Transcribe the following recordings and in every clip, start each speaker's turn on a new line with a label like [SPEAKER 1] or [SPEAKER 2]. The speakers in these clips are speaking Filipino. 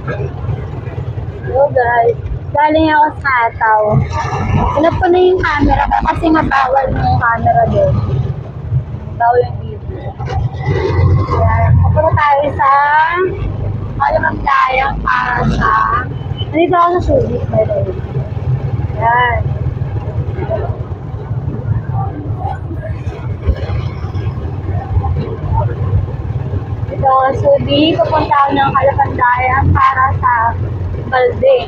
[SPEAKER 1] Hello guys, galing ako sa Ataw. Inap ko na yung camera ko kasi nga bawal yung camera doon. Bawal yung video. Ayan, papunta tayo sa Malamagdayang para sa... Nandito ako sa Subic, by the way. Ayan. Dito ako sa Subic, pupunta ako ng Malamagdayang para sa Balde.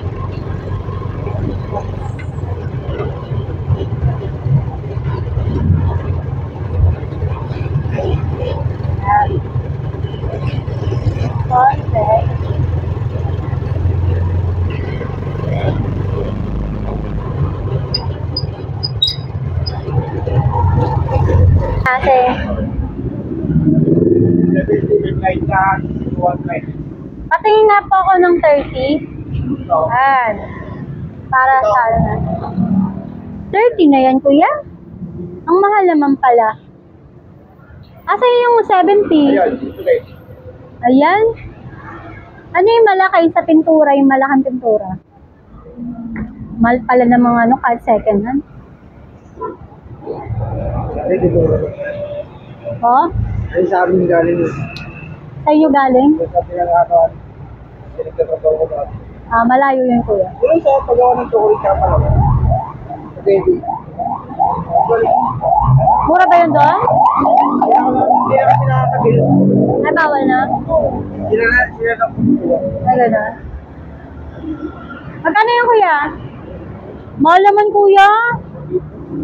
[SPEAKER 1] Patingin nga po ako ng 30. Ayan. Para sa 30 na yan, kuya? Ang mahal naman pala. Asa yung 70? Ayan. Ano yung malaki sa pintura, yung malaking pintura? Mahal pala ng mga ano, kahit second hand. Oh?
[SPEAKER 2] Ay, sa amin galing yun.
[SPEAKER 1] Sa inyo galing?
[SPEAKER 2] Sa pinangatawan, sinagtatrabaho ko natin.
[SPEAKER 1] Ah, malayo yun, kuya.
[SPEAKER 2] Doon sa paggawa ng chocolate ka pala. Sa baby.
[SPEAKER 1] Mura ba yun doon?
[SPEAKER 2] Hindi na kasi nakakabil.
[SPEAKER 1] Ay, bawal na?
[SPEAKER 2] Sila na po.
[SPEAKER 1] Ay, gano'n. Magkano yun, kuya? Mahal naman, kuya.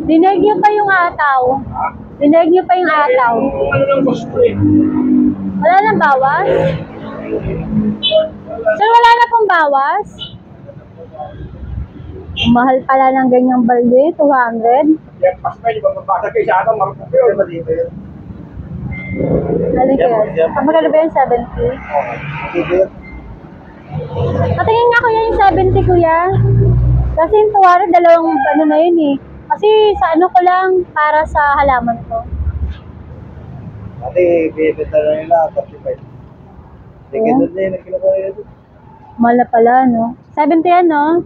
[SPEAKER 1] Dinig niyo pa yung ataw. Dinig niyo pa yung ataw.
[SPEAKER 2] Ano lang boss ko eh?
[SPEAKER 1] Wala nang bawas? Sir, wala na pong bawas? Mahal pala ng ganyang balde, 200.
[SPEAKER 2] Yan, pas kayo, di ba mabasa kayo sa akin, marupok yun. Malito yun.
[SPEAKER 1] Halika yan. Magkano ba yung 70?
[SPEAKER 2] Dito yun.
[SPEAKER 1] Patingin nga kuya yung 70, kuya. Kasi yung 200, dalawang ano na yun eh. Kasi sa ano ko lang, para sa halaman ko.
[SPEAKER 2] Ate, bibenta na nila, 35. Sige, doon na yun, kinukuha yun.
[SPEAKER 1] Mahal na pala, no? 70 yan, no?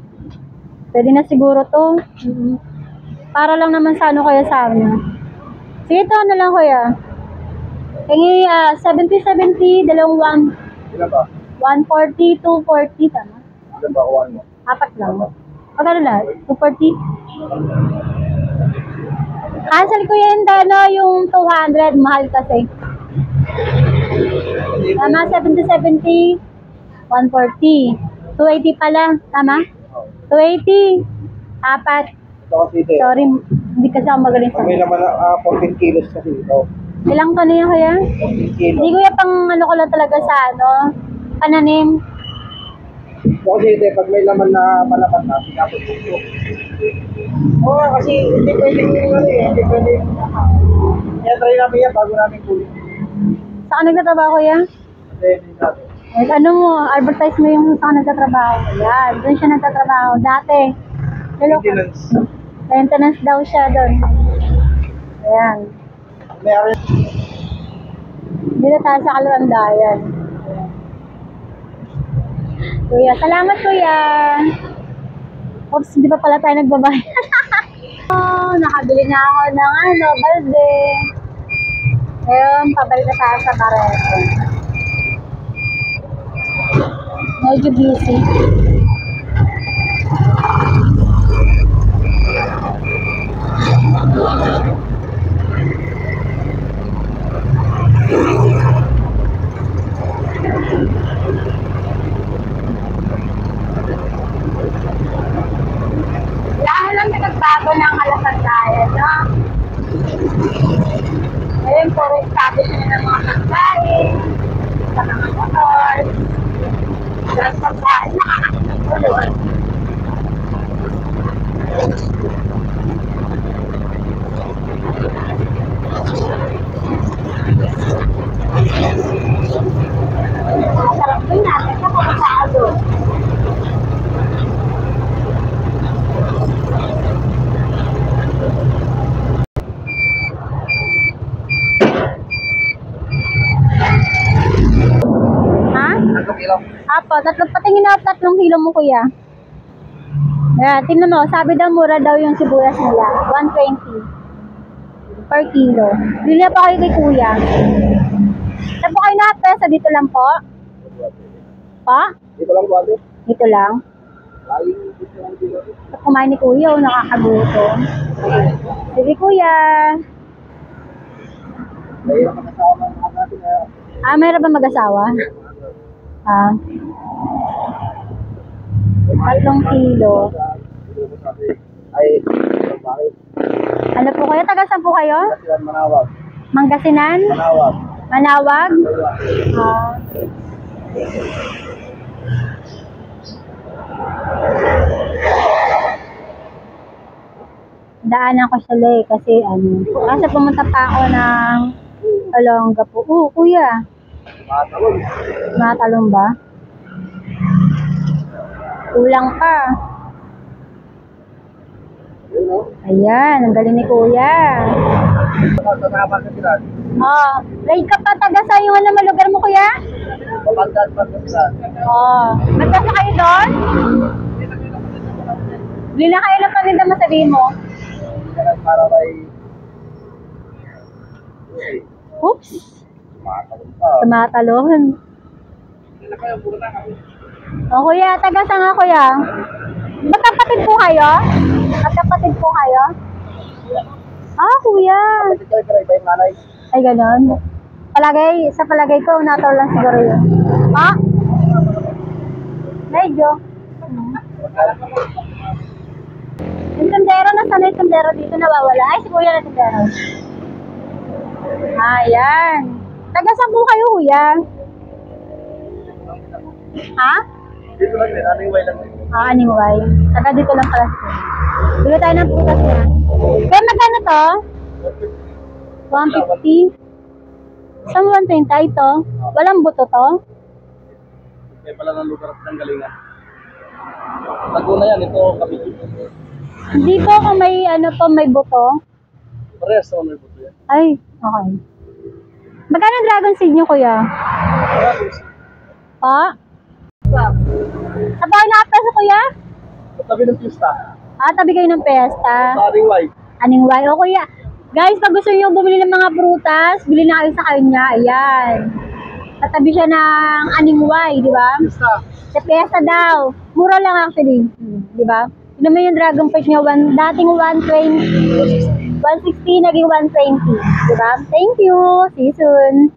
[SPEAKER 1] Pwede na siguro to. Para lang naman sa ano kaya sa amin. Sige, ito na lang, kuya. Hingi, 70, dalawang
[SPEAKER 2] Ilan ba?
[SPEAKER 1] 140, 240, tama?
[SPEAKER 2] Ilan ba kuhaan mo?
[SPEAKER 1] 4 lang. Magkano lahat? 240? Cancel ko yan, Dano, yung 200. Mahal kasi. Tama, 70, 140. 280 pala. Tama? 280. 4.
[SPEAKER 2] Ito kasi ito.
[SPEAKER 1] Sorry, hindi kasi ako magaling sa...
[SPEAKER 2] May laman na 14 kilos kasi ito.
[SPEAKER 1] Ilang ka na yan, kuya?
[SPEAKER 2] 14 kilos.
[SPEAKER 1] Hindi, kuya, pang ano ko lang talaga sa ano, pananim.
[SPEAKER 2] Ito kasi ito, pag may laman na palaman na, pinapot ito. Oo, kasi hindi pwede yung ano eh, hindi pwede yung... Kaya try namin yan bago namin kulit.
[SPEAKER 1] Saan nagtatrabaho, kuya?
[SPEAKER 2] Kasi hindi natin.
[SPEAKER 1] Eh, ano mo, advertise mo yung saan nagtatrabaho. Ayan, doon siya nagtatrabaho. Dati.
[SPEAKER 2] Maintenance.
[SPEAKER 1] Maintenance daw siya doon. Ayan.
[SPEAKER 2] Meron.
[SPEAKER 1] Dito tayo sa Kaluandayan. Kuya, salamat kuya. Oops, hindi pa pala tayo nagbabayad. Oh, nakabili na ako ng ano, balde. Ngayon, pabalik na tayo sa Barreto. Medyo busy. Lahat lang nagbago ng Alasandayan, no? Ngayon, puro establish na ng mga pagkain, sa mga motor, sa pagkain, nakakatulog. Masarap din natin sa pagkaado. Ha?
[SPEAKER 2] Anong ilaw?
[SPEAKER 1] Apo, patingin na 3 kilo mo, kuya. Ayan, tingnan mo, sabi daw mura daw yung sibuyas nila. 120 per kilo. Bili pa kayo kay kuya. Saan po kayo nakapesa? Dito lang po? Pa?
[SPEAKER 2] Dito lang po ate.
[SPEAKER 1] Dito lang?
[SPEAKER 2] Laging dito lang dito.
[SPEAKER 1] Kumain ni kuya, nakakagutom. Sige kuya.
[SPEAKER 2] Mahirap ang kasama ng mga natin.
[SPEAKER 1] Mayroon ba mag-asawa? 3 kilo.
[SPEAKER 2] Ay, bakit?
[SPEAKER 1] Ano po kayo? Taga saan po kayo?
[SPEAKER 2] Kasilan Manawag.
[SPEAKER 1] Mangasinan?
[SPEAKER 2] Manawag.
[SPEAKER 1] Manawag? Daanan ko siya kasi kasi pumunta pa ako ng Olonga po. Kuya.
[SPEAKER 2] Matalon.
[SPEAKER 1] Matalong ba? Kulang pa.
[SPEAKER 2] Yun o.
[SPEAKER 1] Ayan, ang galing ni kuya.
[SPEAKER 2] Kasama kasilan.
[SPEAKER 1] Ride ka pa taga sa yung lugar mo kuya?
[SPEAKER 2] Pabagdad pa kasilan.
[SPEAKER 1] Magkasa kayo doon? Bili na kayo ng paminda mo, sabihin mo.
[SPEAKER 2] Para may...
[SPEAKER 1] Oops!
[SPEAKER 2] Matalon pa.
[SPEAKER 1] Tumatalon. Kuya, taga saan nga kuya? Magkapatid po kayo? Magkapatid po kayo? Kuya.
[SPEAKER 2] Kapatid kayo pero iba yung nanay.
[SPEAKER 1] Ay, ganon. Sa palagay ko, natol lang siguro yun. Medyo. Yung tendero, nasaan yung tendero dito nawawala? Ay, si kuya na tendero. Ayan. Taga saan po kayo, kuya?
[SPEAKER 2] Dito lang din, anong way lang din.
[SPEAKER 1] Anyway. Taga dito lang pala siya. Dito tayo ng putas niya. Kaya magkano to? 150? Saan 120 ito? Walang buto to?
[SPEAKER 2] Kaya pala ng lugar ng galingan. Laguna yan, ito Cavite.
[SPEAKER 1] Hindi po kung may may buto.
[SPEAKER 2] Parehas naman may buto yan.
[SPEAKER 1] Ay, okay. Magkano dragon seed nyo, kuya? Sabay na peso, kuya?
[SPEAKER 2] Tabi ng pista.
[SPEAKER 1] Tabi kayo ng pesta.
[SPEAKER 2] Saring white.
[SPEAKER 1] Aning way. O kuya, guys, pag gusto nyo bumili ng mga prutas, bili na kayo sa kanya. Ayan. Tatabi siya ng aning way, di ba?
[SPEAKER 2] Pista.
[SPEAKER 1] Sa pesta daw. Mura lang actually. Di ba? Yun naman yung dragon fruit niya, dating 120. 160, naging 120. Di ba? Thank you. See you soon.